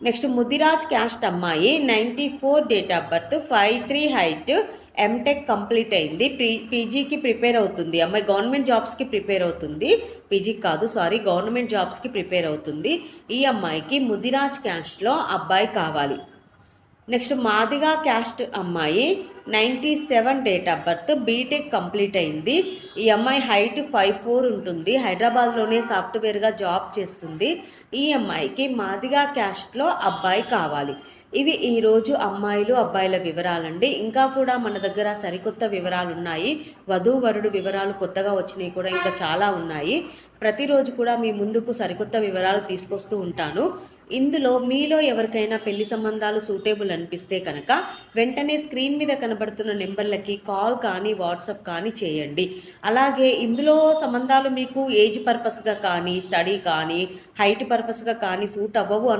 Next Mudiraj caste అమ్మాయి 94 date of birth, 5'3" height, MTech complete అయింది. పీజీకి ప్రిపేర్ అవుతుంది. అమ్మాయి గవర్నమెంట్ జాబ్స్కి ప్రిపేర్ అవుతుంది. పీజీకి కాదు, సారీ, గవర్నమెంట్ జాబ్స్కి ప్రిపేర్ అవుతుంది. ఈ అమ్మాయికి ముదిరాజ్ క్యాస్ట్లో అబ్బాయి కావాలి. నెక్స్ట్ మాదిగా క్యాస్ట్ అమ్మాయి 97 date of birth, BTech complete అయింది. ఈ అమ్మాయి హైట్ 5'4" ఉంటుంది. హైదరాబాద్లోనే సాఫ్ట్వేర్గా జాబ్ చేస్తుంది. ఈ అమ్మాయికి మాదిగా క్యాస్ట్లో అబ్బాయి కావాలి. ఇవి ఈరోజు అమ్మాయిలు అబ్బాయిల వివరాలండి. ఇంకా కూడా మన దగ్గర సరికొత్త వివరాలు ఉన్నాయి. వధూవరుడు వివరాలు కొత్తగా వచ్చినాయి కూడా ఇంకా చాలా ఉన్నాయి. ప్రతిరోజు కూడా మీ ముందుకు సరికొత్త వివరాలు తీసుకొస్తూ ఉంటాను. ఇందులో మీలో ఎవరికైనా పెళ్లి సంబంధాలు సూటేబుల్ అనిపిస్తే కనుక వెంటనే స్క్రీన్ మీద కనబడుతున్న నెంబర్లకి కాల్ కానీ వాట్సాప్ కానీ చేయండి. అలాగే ఇందులో సంబంధాలు మీకు ఏజ్ పర్పస్గా కానీ, స్టడీ కానీ, హైట్ పర్పస్గా కానీ సూట్ అవ్వవు